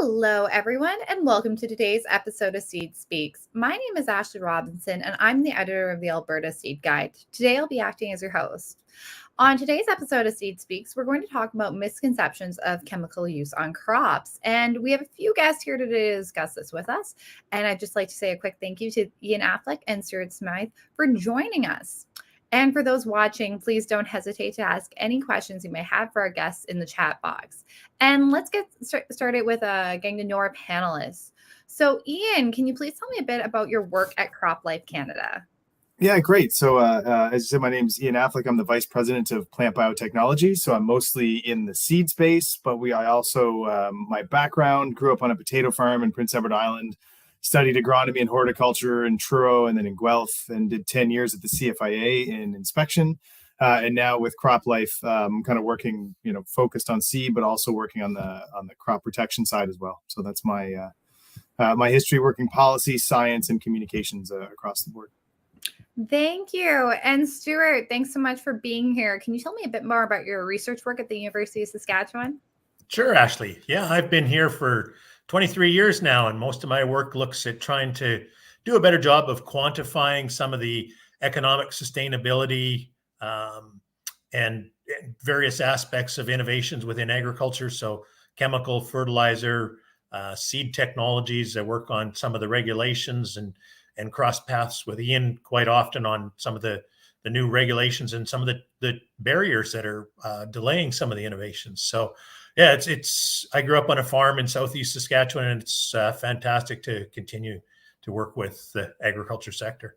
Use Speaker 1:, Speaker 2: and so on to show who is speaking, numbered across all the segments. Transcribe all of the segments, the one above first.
Speaker 1: Hello, everyone, and welcome to today's episode of Seed Speaks. My name is Ashley Robinson, and I'm the editor of the Alberta Seed Guide. Today, I'll be acting as your host. On today's episode of Seed Speaks, we're going to talk about misconceptions of chemical use on crops. And we have a few guests here today to discuss this with us. And I'd just like to say a quick thank you to Ian Affleck and Stuart Smyth for joining us. And for those watching, please don't hesitate to ask any questions you may have for our guests in the chat box. And let's get started with getting to know our panelists. So Ian, can you please tell me a bit about your work at CropLife Canada?
Speaker 2: Yeah, great. So as you said, my name is Ian Affleck. I'm the Vice President of Plant Biotechnology. So I'm mostly in the seed space, but I also, my background, grew up on a potato farm in Prince Edward Island, studied agronomy and horticulture in Truro and then in Guelph, and did 10 years at the CFIA in inspection. And now with CropLife, kind of working, focused on seed, but also working on the crop protection side as well. So that's my my history working policy, science, and communications across the board.
Speaker 1: Thank you. And Stuart, thanks so much for being here. Can you tell me a bit more about your research work at the University of Saskatchewan?
Speaker 3: Sure, Ashley. Yeah, I've been here for 23 years now, and most of my work looks at trying to do a better job of quantifying some of the economic sustainability and various aspects of innovations within agriculture. So chemical, fertilizer, seed technologies. I work on some of the regulations and cross paths with Ian quite often on some of the new regulations and some of the barriers that are delaying some of the innovations. So yeah, I grew up on a farm in Southeast Saskatchewan, and it's fantastic to continue to work with the agriculture sector.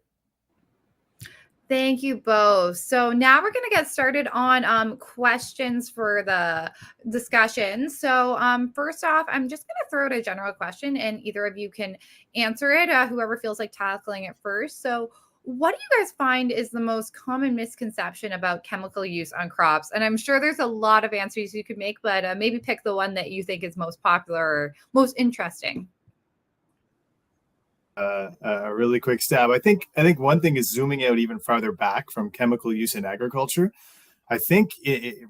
Speaker 1: Thank you both. So now we're going to get started on questions for the discussion. So first off, I'm just going to throw out a general question, and either of you can answer it, whoever feels like tackling it first. So what do you guys find is the most common misconception about chemical use on crops? And I'm sure there's a lot of answers you could make, but maybe pick the one that you think is most popular or most interesting.
Speaker 2: A really quick stab. I think one thing is zooming out even farther back from chemical use in agriculture. I think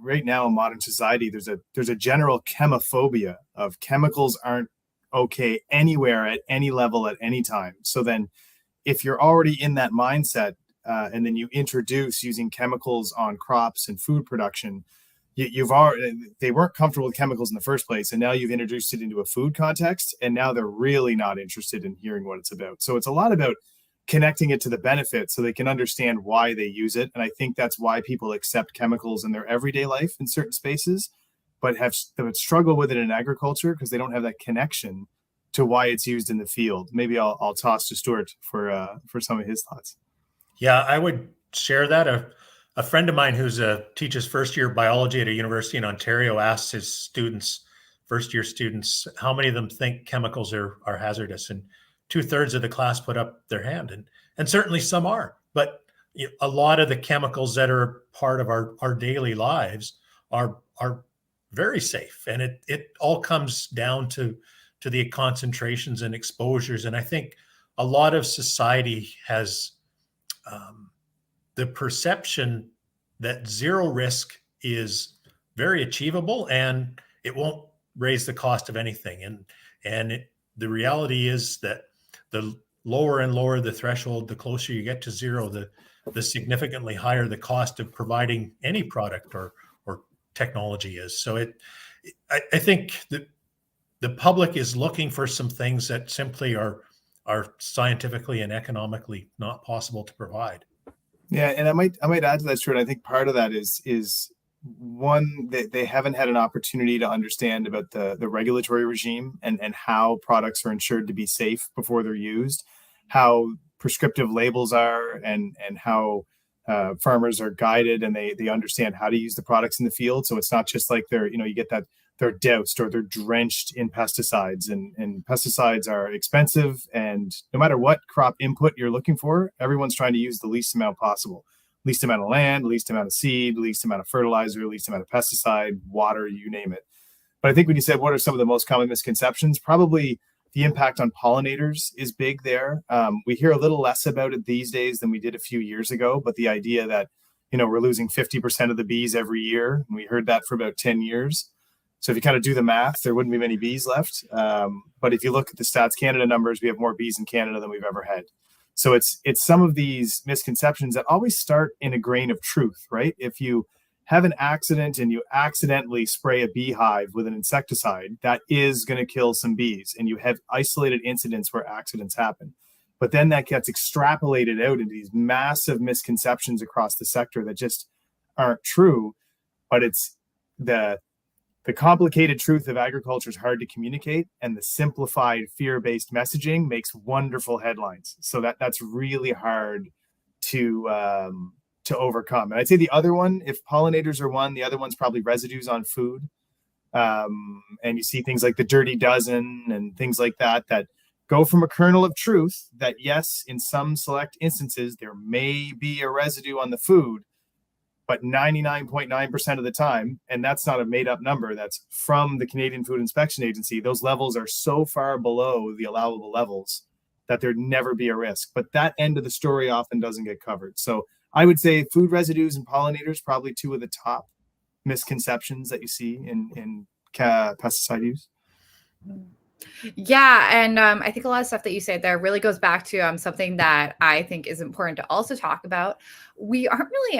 Speaker 2: right now in modern society, there's a general chemophobia of chemicals aren't okay anywhere at any level at any time. So then if you're already in that mindset and then you introduce using chemicals on crops and food production, they weren't comfortable with chemicals in the first place, and now you've introduced it into a food context, and now they're really not interested in hearing what it's about. So it's a lot about connecting it to the benefit so they can understand why they use it. And I think that's why people accept chemicals in their everyday life in certain spaces, but have struggled with it in agriculture because they don't have that connection to why it's used in the field. Maybe I'll toss to Stuart for some of his thoughts.
Speaker 3: Yeah, I would share that. A friend of mine who's teaches first year biology at a university in Ontario asked his students, first year students, how many of them think chemicals are hazardous, and 2/3 of the class put up their hand, and certainly some are. But a lot of the chemicals that are part of our daily lives are very safe, and it all comes down to the concentrations and exposures. And I think a lot of society has the perception that zero risk is very achievable and it won't raise the cost of anything. And the reality is that the lower and lower the threshold, the closer you get to zero, the significantly higher the cost of providing any product or technology is. So I think that the public is looking for some things that simply are scientifically and economically not possible to provide.
Speaker 2: Yeah, and I might add to that, Stuart. I think part of that is one, they haven't had an opportunity to understand about the regulatory regime and how products are ensured to be safe before they're used, how prescriptive labels are, and how farmers are guided, and they understand how to use the products in the field. So it's not just like you get that they're doused or they're drenched in pesticides, and pesticides are expensive, and no matter what crop input you're looking for, everyone's trying to use the least amount possible. Least amount of land, least amount of seed, least amount of fertilizer, least amount of pesticide, water, you name it. But I think when you said what are some of the most common misconceptions, probably the impact on pollinators is big there. We hear a little less about it these days than we did a few years ago, but the idea that we're losing 50% of the bees every year, and we heard that for about 10 years. So if you kind of do the math, there wouldn't be many bees left. But if you look at the Stats Canada numbers, we have more bees in Canada than we've ever had. So it's some of these misconceptions that always start in a grain of truth, right? If you have an accident and you accidentally spray a beehive with an insecticide, that is going to kill some bees. And you have isolated incidents where accidents happen. But then that gets extrapolated out into these massive misconceptions across the sector that just aren't true. But it's the complicated truth of agriculture is hard to communicate, and the simplified fear-based messaging makes wonderful headlines. So that's really hard to overcome. And I'd say the other one, if pollinators are one, the other one's probably residues on food. And you see things like the dirty dozen and things like that go from a kernel of truth that, yes, in some select instances, there may be a residue on the food, but 99.9% of the time, and that's not a made-up number, that's from the Canadian Food Inspection Agency, those levels are so far below the allowable levels that there'd never be a risk. But that end of the story often doesn't get covered. So I would say food residues and pollinators, probably two of the top misconceptions that you see in pesticide use.
Speaker 1: Yeah, and I think a lot of stuff that you said there really goes back to something that I think is important to also talk about. We aren't really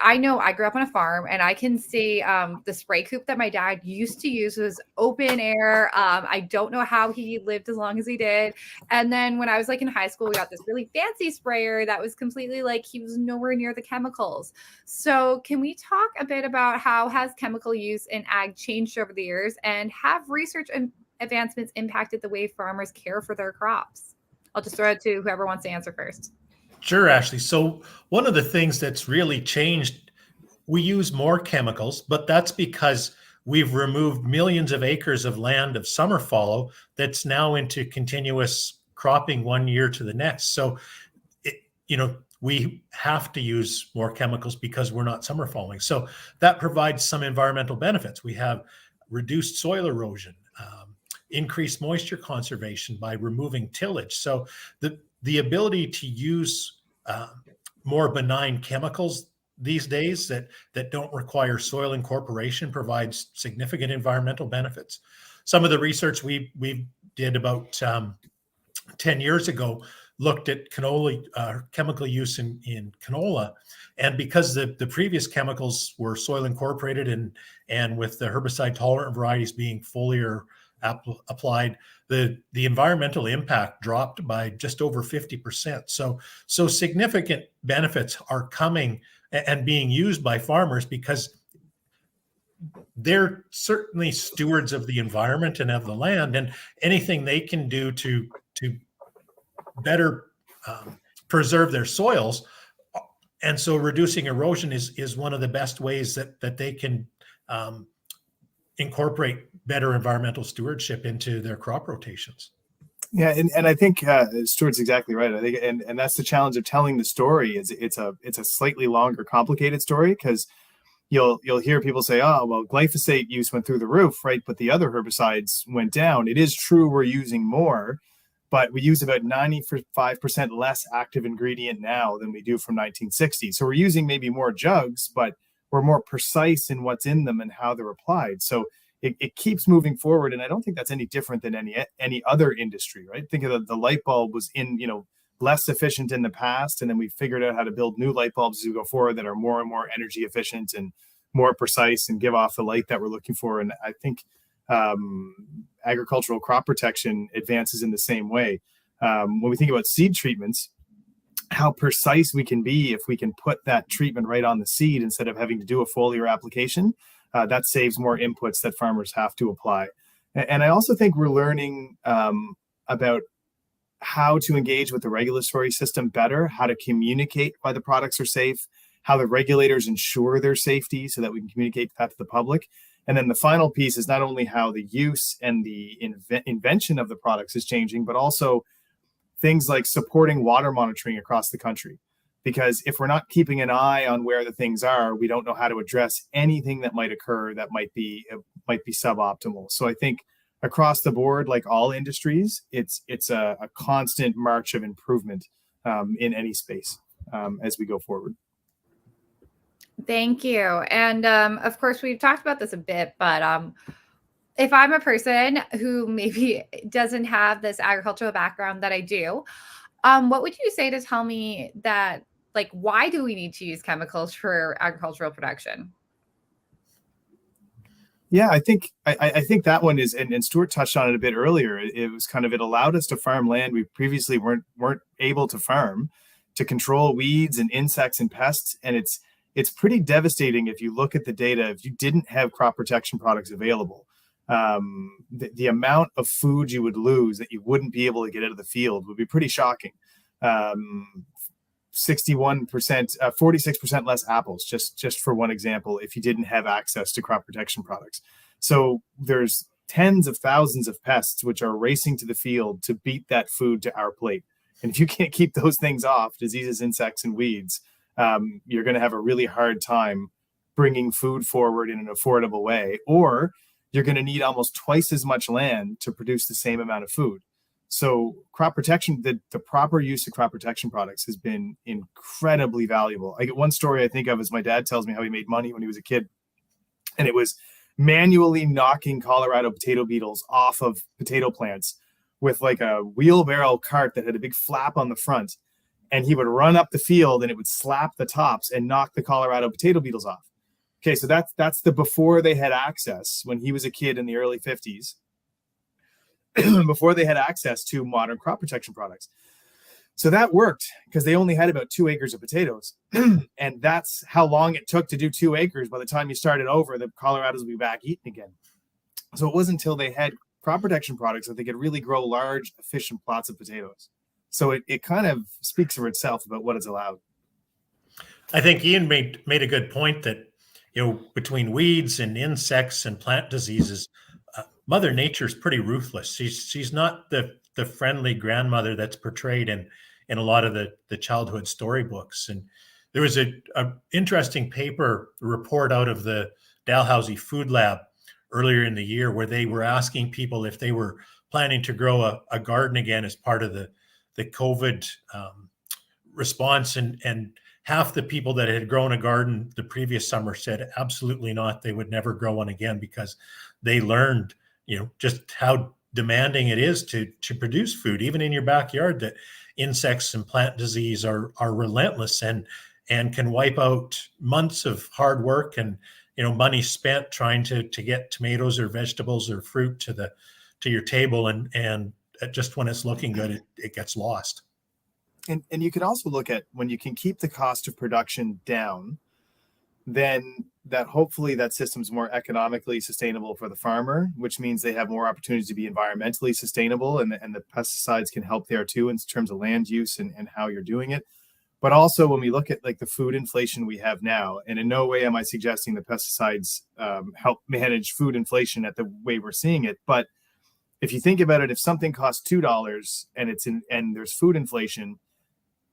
Speaker 1: I know I grew up on a farm, and I can see the spray coop that my dad used to use was open air. I don't know how he lived as long as he did. And then when I was in high school, we got this really fancy sprayer that was completely he was nowhere near the chemicals. So can we talk a bit about how has chemical use in ag changed over the years, and have research and advancements impacted the way farmers care for their crops? I'll just throw it to whoever wants to answer first.
Speaker 3: Sure, Ashley. So one of the things that's really changed, we use more chemicals, but that's because we've removed millions of acres of land of summer fallow that's now into continuous cropping one year to the next. So, we have to use more chemicals because we're not summer falling. So that provides some environmental benefits. We have reduced soil erosion, increased moisture conservation by removing tillage. So the ability to use more benign chemicals these days that don't require soil incorporation provides significant environmental benefits. Some of the research we did about 10 years ago looked at canola chemical use in canola, and because the previous chemicals were soil incorporated and with the herbicide tolerant varieties being foliar applied, the environmental impact dropped by just over 50%. So significant benefits are coming and being used by farmers because they're certainly stewards of the environment and of the land, and anything they can do to better preserve their soils. And so reducing erosion is one of the best ways that they can incorporate better environmental stewardship into their crop rotations.
Speaker 2: Yeah, and I think Stuart's exactly right. I think, and that's the challenge of telling the story. Is it's a slightly longer, complicated story, because you'll hear people say, "Oh, well, glyphosate use went through the roof, right? But the other herbicides went down." It is true we're using more, but we use about 95% less active ingredient now than we do from 1960. So we're using maybe more jugs, but we're more precise in what's in them and how they're applied. So it keeps moving forward, and I don't think that's any different than any other industry, right? Think of the light bulb was less efficient in the past, and then we figured out how to build new light bulbs as we go forward that are more and more energy efficient and more precise and give off the light that we're looking for. And I think agricultural crop protection advances in the same way. When we think about seed treatments, how precise we can be if we can put that treatment right on the seed instead of having to do a foliar application, that saves more inputs that farmers have to apply. And I also think we're learning about how to engage with the regulatory system better, how to communicate why the products are safe, how the regulators ensure their safety so that we can communicate that to the public. And then the final piece is not only how the use and the invention of the products is changing, but also things like supporting water monitoring across the country. Because if we're not keeping an eye on where the things are, we don't know how to address anything that might occur that might be suboptimal. So I think across the board, like all industries, it's a constant march of improvement in any space as we go forward.
Speaker 1: Thank you. And of course, we've talked about this a bit, but if I'm a person who maybe doesn't have this agricultural background that I do, what would you say to tell me that, like, why do we need to use chemicals for agricultural production?
Speaker 2: Yeah, I think that one is, and Stuart touched on it a bit earlier. It was kind of, it allowed us to farm land we previously weren't able to farm, to control weeds and insects and pests. And it's pretty devastating if you look at the data. If you didn't have crop protection products available, the amount of food you would lose that you wouldn't be able to get out of the field would be pretty shocking. 61%, 46% less apples, just for one example, if you didn't have access to crop protection products. So there's tens of thousands of pests which are racing to the field to beat that food to our plate. And if you can't keep those things off, diseases, insects, and weeds, you're going to have a really hard time bringing food forward in an affordable way, or you're going to need almost twice as much land to produce the same amount of food. So crop protection, the proper use of crop protection products has been incredibly valuable. I get one story I think of is my dad tells me how he made money when he was a kid. And it was manually knocking Colorado potato beetles off of potato plants with like a wheelbarrow cart that had a big flap on the front. And he would run up the field and it would slap the tops and knock the Colorado potato beetles off. Okay, so that's the before they had access, when he was a kid in the early 50s. Before they had access to modern crop protection products. So that worked because they only had about 2 acres of potatoes. And that's how long it took to do 2 acres. By the time you started over, the Colorados would be back eating again. So it wasn't until they had crop protection products that they could really grow large, efficient plots of potatoes. So it kind of speaks for itself about what is allowed.
Speaker 3: I think Ian made a good point that, between weeds and insects and plant diseases, Mother Nature's pretty ruthless. She's not the friendly grandmother that's portrayed in a lot of the childhood storybooks. And there was a interesting report out of the Dalhousie Food Lab earlier in the year where they were asking people if they were planning to grow a garden again as part of the COVID response. And half the people that had grown a garden the previous summer said absolutely not. They would never grow one again because they learned just how demanding it is to produce food, even in your backyard, that insects and plant disease are relentless and can wipe out months of hard work and, money spent trying to get tomatoes or vegetables or fruit to your table. And just when it's looking good, it gets lost.
Speaker 2: And you can also look at when you can keep the cost of production down, then that hopefully that system's more economically sustainable for the farmer, which means they have more opportunities to be environmentally sustainable, and the pesticides can help there too in terms of land use and how you're doing it. But also when we look at like the food inflation we have now, and in no way am I suggesting the pesticides help manage food inflation at the way we're seeing it, but if you think about it, if something costs $2 and there's food inflation,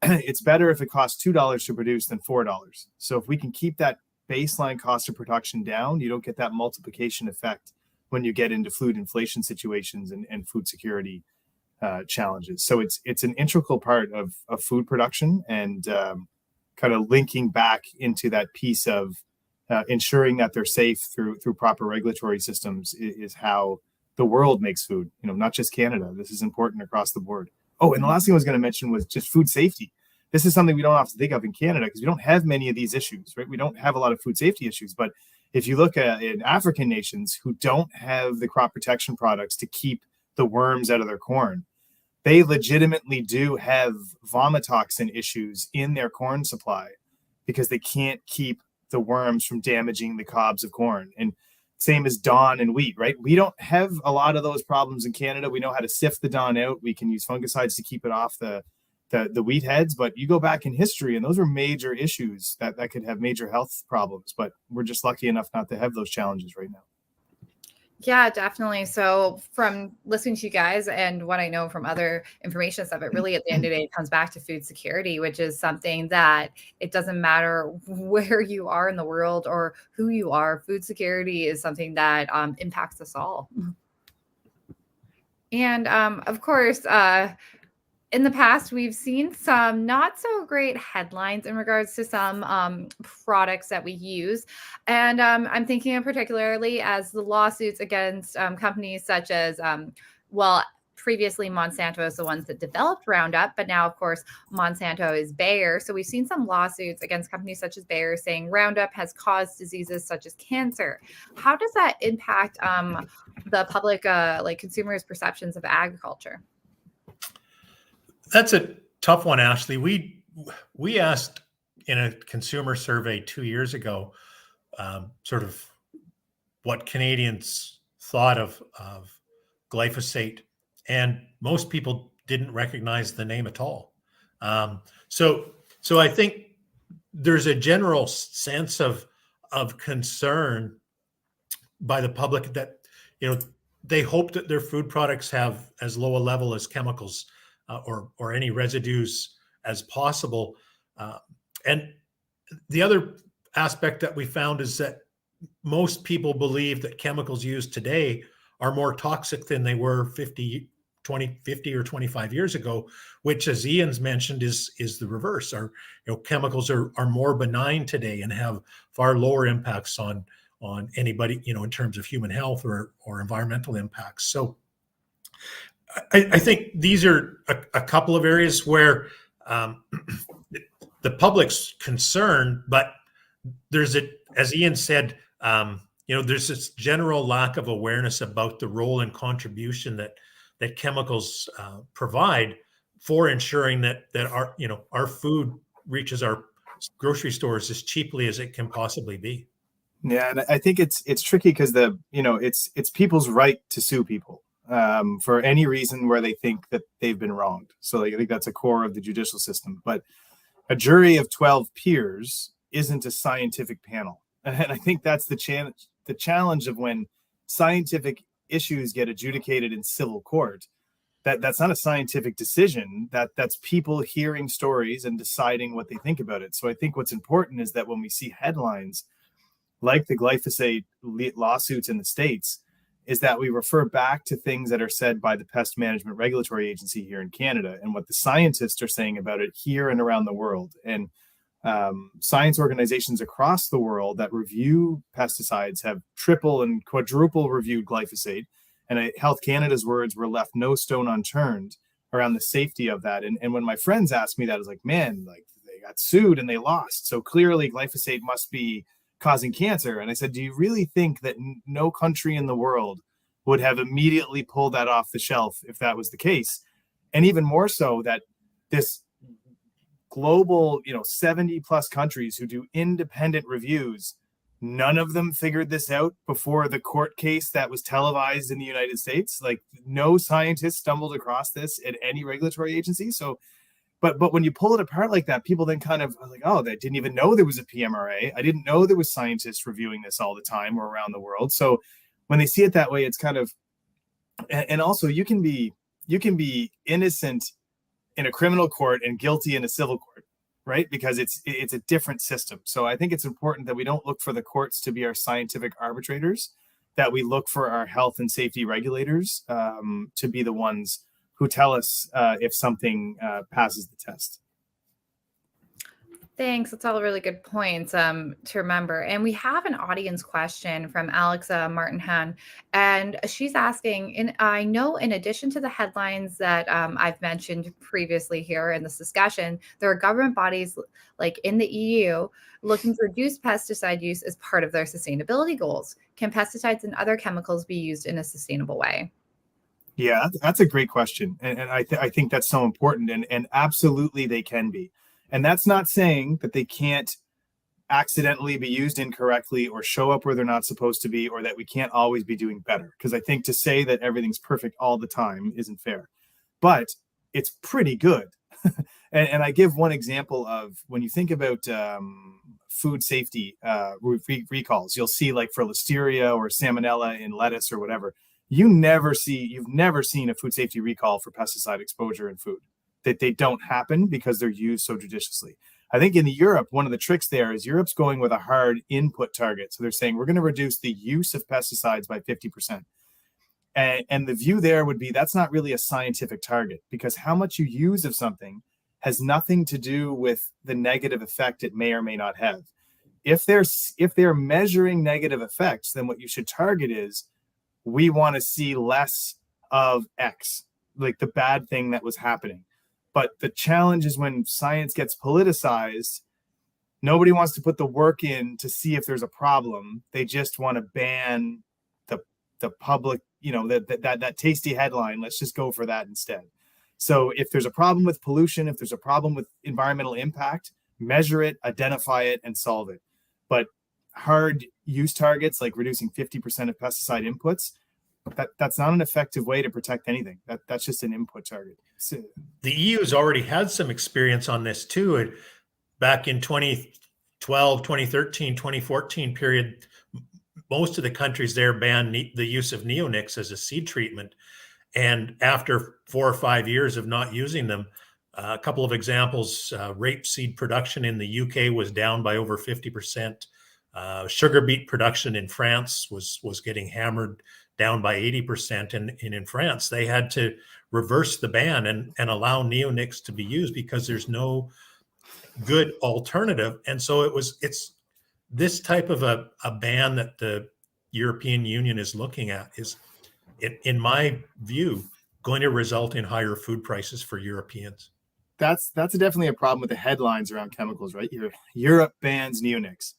Speaker 2: it's better if it costs $2 to produce than $4. So if we can keep that baseline cost of production down, you don't get that multiplication effect when you get into food inflation situations and food security challenges. So it's an integral part of food production, and kind of linking back into that piece of ensuring that they're safe through proper regulatory systems is how the world makes food, not just Canada. This is important across the board. Oh, and the last thing I was going to mention was just food safety. This is something we don't have to think of in Canada because we don't have many of these issues, right? We don't have a lot of food safety issues, but If you look at in African nations who don't have the crop protection products to keep the worms out of their corn, they legitimately do have vomitoxin issues in their corn supply because they can't keep the worms from damaging the cobs of corn. And same as dawn and wheat, right? We don't have a lot of those problems in Canada. We know how to sift the dawn out. We can use fungicides to keep it off the wheat heads, but you go back in history and those are major issues that could have major health problems, but we're just lucky enough not to have those challenges right now.
Speaker 1: Yeah, definitely. So from listening to you guys and what I know from other information stuff, it really at the end of the day it comes back to food security, which is something that it doesn't matter where you are in the world or who you are. Food security is something that impacts us all. And of course, in the past, we've seen some not so great headlines in regards to some products that we use. And I'm thinking of particularly as the lawsuits against companies such as, previously Monsanto is the ones that developed Roundup, but now, of course, Monsanto is Bayer. So we've seen some lawsuits against companies such as Bayer saying Roundup has caused diseases such as cancer. How does that impact the public, like consumers' perceptions of agriculture?
Speaker 3: That's a tough one, Ashley. We asked in a consumer survey 2 years ago, sort of what Canadians thought of glyphosate, and most people didn't recognize the name at all. So I think there's a general sense of concern by the public that they hope that their food products have as low a level as chemicals or any residues as possible. And the other aspect that we found is that most people believe that chemicals used today are more toxic than they were 50 or 25 years ago, which, as Ian's mentioned, is the reverse. Chemicals are more benign today and have far lower impacts on anybody, in terms of human health or environmental impacts. So I think these are a couple of areas where the public's concerned, but there's as Ian said, there's this general lack of awareness about the role and contribution that chemicals provide for ensuring that our food reaches our grocery stores as cheaply as it can possibly be.
Speaker 2: Yeah, and I think it's tricky because it's people's right to sue people for any reason where they think that they've been wronged. So I think that's a core of the judicial system. But a jury of 12 peers isn't a scientific panel, and I think that's the challenge of when scientific issues get adjudicated in civil court. That's not a scientific decision. That's people hearing stories and deciding what they think about it. So I think what's important is that when we see headlines like the glyphosate lawsuits in the States, is that we refer back to things that are said by the Pest Management Regulatory Agency here in Canada and what the scientists are saying about it here and around the world. And science organizations across the world that review pesticides have triple and quadruple reviewed glyphosate. And Health Canada's words were left no stone unturned around the safety of that. And when my friends asked me that, I was like, man, like they got sued and they lost. So clearly glyphosate must be causing cancer. And I said, do you really think that no country in the world would have immediately pulled that off the shelf if that was the case? And even more so that this global, 70 plus countries who do independent reviews, none of them figured this out before the court case that was televised in the United States. Like no scientist stumbled across this at any regulatory agency. So But when you pull it apart like that, people then kind of are like, oh, they didn't even know there was a PMRA. I didn't know there was scientists reviewing this all the time or around the world. So when they see it that way, it's kind of, and also you can be innocent in a criminal court and guilty in a civil court, right? Because it's a different system. So I think it's important that we don't look for the courts to be our scientific arbitrators, that we look for our health and safety regulators to be the ones who tell us if something passes the test.
Speaker 1: Thanks. That's all really good points to remember. And we have an audience question from Alexa Martinhan, and she's asking, and I know in addition to the headlines that I've mentioned previously here in this discussion, there are government bodies like in the EU looking to reduce pesticide use as part of their sustainability goals. Can pesticides and other chemicals be used in a sustainable way?
Speaker 2: Yeah, that's a great question. And I think that's so important. And absolutely they can be. And that's not saying that they can't accidentally be used incorrectly or show up where they're not supposed to be, or that we can't always be doing better. Because I think to say that everything's perfect all the time isn't fair. But it's pretty good. And I give one example of when you think about food safety recalls, you'll see like for listeria or salmonella in lettuce or whatever, you've never seen a food safety recall for pesticide exposure in food. That they don't happen because they're used so judiciously. I think in Europe, one of the tricks there is Europe's going with a hard input target. So they're saying we're going to reduce the use of pesticides by 50%. And the view there would be that's not really a scientific target, because how much you use of something has nothing to do with the negative effect it may or may not have. If they're measuring negative effects, then what you should target is we want to see less of X, like the bad thing that was happening. But the challenge is when science gets politicized, nobody wants to put the work in to see if there's a problem. They just want to ban the public, that tasty headline. Let's just go for that instead. So if there's a problem with pollution, if there's a problem with environmental impact, measure it, identify it, and solve it. But hard use targets like reducing 50% of pesticide inputs, that's not an effective way to protect anything. That's just an input target. So,
Speaker 3: the EU has already had some experience on this too. Back in 2012, 2013, 2014 period, most of the countries there banned the use of neonics as a seed treatment. And after 4 or 5 years of not using them, a couple of examples, rapeseed production in the UK was down by over 50%. Sugar beet production in France was getting hammered, down by 80%. And in France, they had to reverse the ban and allow neonics to be used because there's no good alternative. And so it's this type of a ban that the European Union is looking at is, in my view, going to result in higher food prices for Europeans.
Speaker 2: that's definitely a problem with the headlines around chemicals, right? Europe bans neonics.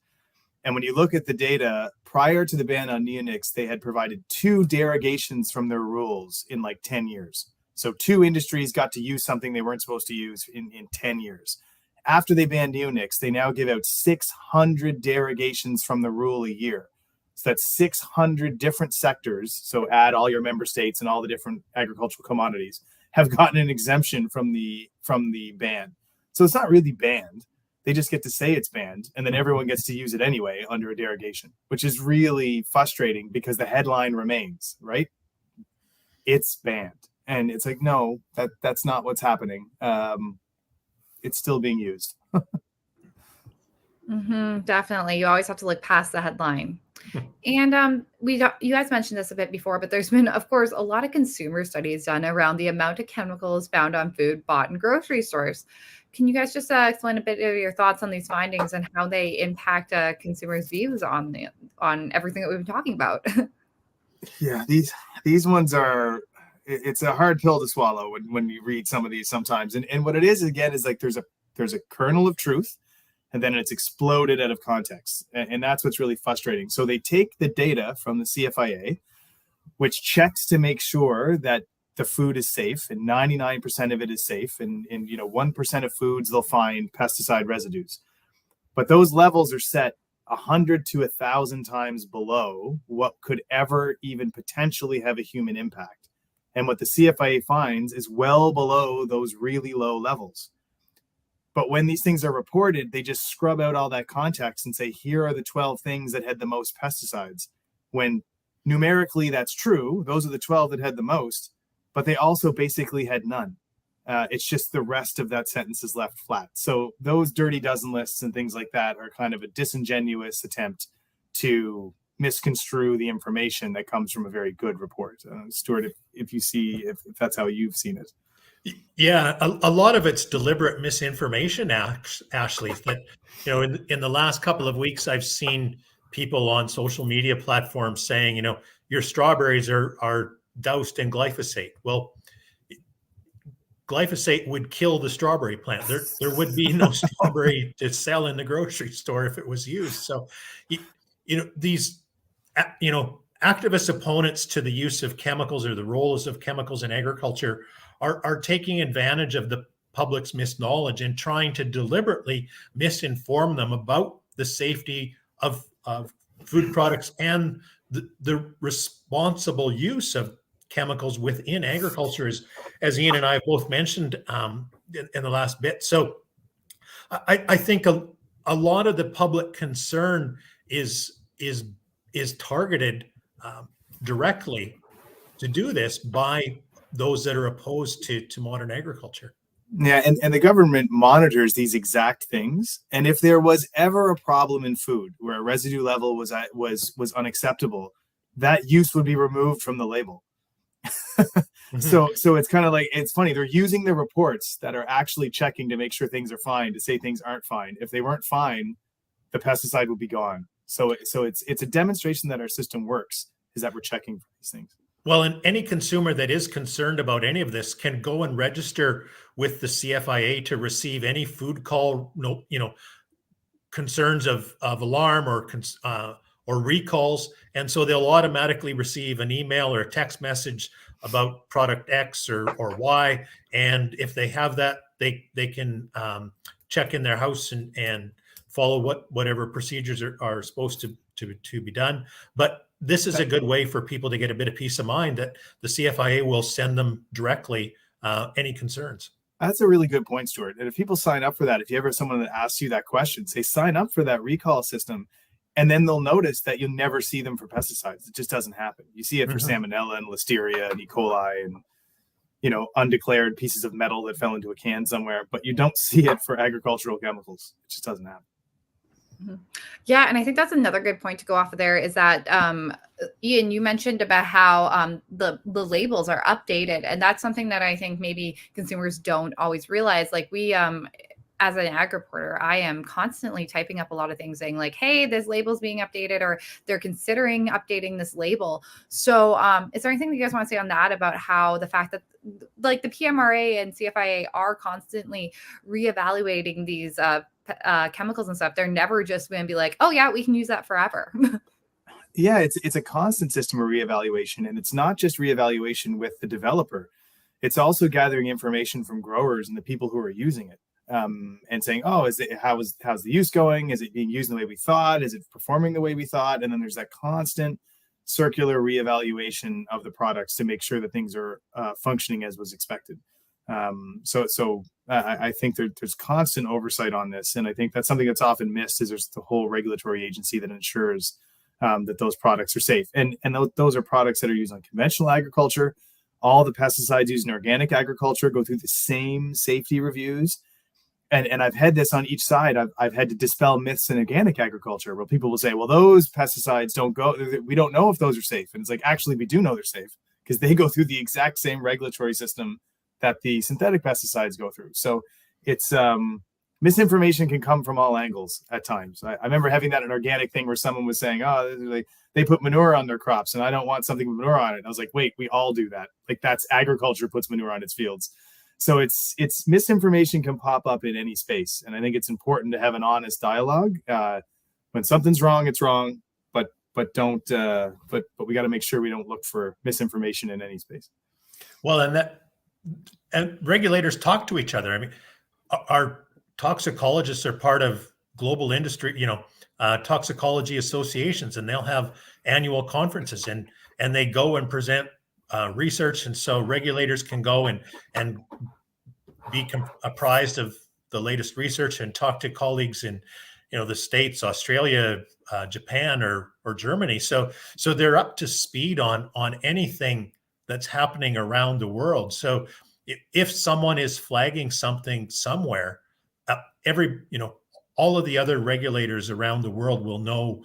Speaker 2: And when you look at the data, prior to the ban on neonics, they had provided 2 derogations from their rules in like 10 years. So 2 industries got to use something they weren't supposed to use in 10 years. After they banned neonics, they now give out 600 derogations from the rule a year. So that's 600 different sectors. So add all your member states and all the different agricultural commodities have gotten an exemption from the ban. So it's not really banned. They just get to say it's banned, and then everyone gets to use it anyway under a derogation, which is really frustrating because the headline remains, right? It's banned. And it's like, no, that's not what's happening. It's still being used.
Speaker 1: Definitely. You always have to look past the headline. And you guys mentioned this a bit before, but there's been, of course, a lot of consumer studies done around the amount of chemicals found on food bought in grocery stores. Can you guys just explain a bit of your thoughts on these findings and how they impact consumers' views on everything that we've been talking about?
Speaker 2: Yeah, these ones are. It's a hard pill to swallow when you read some of these sometimes. And what it is again is like there's a kernel of truth, and then it's exploded out of context. And that's what's really frustrating. So they take the data from the CFIA, which checks to make sure that the food is safe, and 99% of it is safe. And 1% of foods, they'll find pesticide residues. But those levels are set 100 to 1,000 times below what could ever even potentially have a human impact. And what the CFIA finds is well below those really low levels. But when these things are reported, they just scrub out all that context and say, here are the 12 things that had the most pesticides. When numerically that's true, those are the 12 that had the most, but they also basically had none. It's just the rest of that sentence is left flat. So those dirty dozen lists and things like that are kind of a disingenuous attempt to misconstrue the information that comes from a very good report. Stuart, if that's how you've seen it.
Speaker 3: Yeah, a lot of it's deliberate misinformation, Ashley. That in the last couple of weeks, I've seen people on social media platforms saying, your strawberries are doused in glyphosate. Well, glyphosate would kill the strawberry plant. There would be no strawberry to sell in the grocery store if it was used. So, these activist opponents to the use of chemicals or the roles of chemicals in agriculture are taking advantage of the public's misknowledge and trying to deliberately misinform them about the safety of food products and the responsible use of chemicals within agriculture, as Ian and I have both mentioned in the last bit. So I think a lot of the public concern is targeted directly to do this by those that are opposed to modern agriculture.
Speaker 2: Yeah, and the government monitors these exact things. And if there was ever a problem in food where a residue level was unacceptable, that use would be removed from the label. So it's kind of like, it's funny, they're using the reports that are actually checking to make sure things are fine to say things aren't fine. If they weren't fine, the pesticide would be gone. So it's a demonstration that our system works, is that we're checking for these things.
Speaker 3: Well, and any consumer that is concerned about any of this can go and register with the CFIA to receive any food call, concerns of alarm or recalls, and so they'll automatically receive an email or a text message about product X or Y. And if they have that, they can check in their house and follow whatever procedures are supposed to be done. But this is a good way for people to get a bit of peace of mind that the CFIA will send them directly any concerns.
Speaker 2: That's a really good point, Stuart. And if people sign up for that, if you ever have someone that asks you that question, say sign up for that recall system, and then they'll notice that you'll never see them for pesticides. It just doesn't happen. You see it for salmonella and listeria and E. coli and undeclared pieces of metal that fell into a can somewhere, but you don't see it for agricultural chemicals. It just doesn't happen.
Speaker 1: Yeah, and I think that's another good point to go off of there is that Ian, you mentioned about how the labels are updated, and that's something that I think maybe consumers don't always realize. Like we, as an ag reporter, I am constantly typing up a lot of things saying like, hey, this label's being updated, or they're considering updating this label. So is there anything that you guys want to say on that about how the fact that like the PMRA and CFIA are constantly reevaluating these chemicals and stuff? They're never just going to be like, oh yeah, we can use that forever.
Speaker 2: Yeah, it's a constant system of reevaluation, and it's not just reevaluation with the developer. It's also gathering information from growers and the people who are using it, and saying, oh, how's the use going? Is it being used in the way we thought? Is it performing the way we thought? And then there's that constant circular reevaluation of the products to make sure that things are functioning as was expected. So I think there's constant oversight on this, and I think that's something that's often missed. Is there's the whole regulatory agency that ensures that those products are safe, and those are products that are used on conventional agriculture. All the pesticides used in organic agriculture go through the same safety reviews, and I've had this on each side. I've had to dispel myths in organic agriculture where people will say, well, those pesticides don't go. We don't know if those are safe, and it's like, actually we do know they're safe because they go through the exact same regulatory system that the synthetic pesticides go through. So it's misinformation can come from all angles at times. I remember having that an organic thing where someone was saying, oh, they put manure on their crops and I don't want something with manure on it. And I was like, wait, we all do that. Like that's agriculture puts manure on its fields. So it's misinformation can pop up in any space. And I think it's important to have an honest dialogue. When something's wrong, it's wrong, but we got to make sure we don't look for misinformation in any space.
Speaker 3: Well, and regulators talk to each other. I mean, our toxicologists are part of global industry, toxicology associations, and they'll have annual conferences and they go and present research. And so regulators can go and be apprised of the latest research and talk to colleagues in, the States, Australia, Japan, or Germany. So they're up to speed on anything that's happening around the world. So if someone is flagging something somewhere, all of the other regulators around the world will know,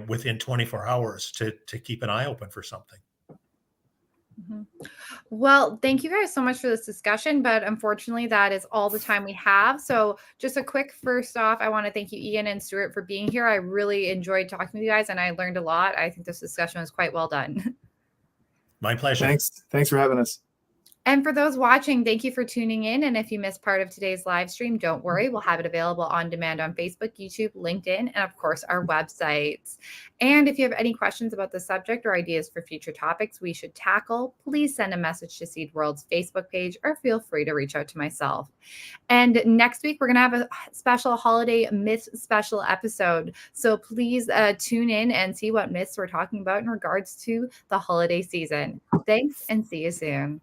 Speaker 3: within 24 hours to keep an eye open for something.
Speaker 1: Mhm. Well, thank you guys so much for this discussion, but unfortunately, that is all the time we have. So, just a quick first off, I want to thank you, Ian and Stuart, for being here. I really enjoyed talking with you guys, and I learned a lot. I think this discussion was quite well done.
Speaker 3: My pleasure.
Speaker 2: Thanks for having us.
Speaker 1: And for those watching, thank you for tuning in. And if you missed part of today's live stream, don't worry. We'll have it available on demand on Facebook, YouTube, LinkedIn, and of course, our websites. And if you have any questions about the subject or ideas for future topics we should tackle, please send a message to Seed World's Facebook page or feel free to reach out to myself. And next week, we're going to have a special holiday myth special episode. So please tune in and see what myths we're talking about in regards to the holiday season. Thanks and see you soon.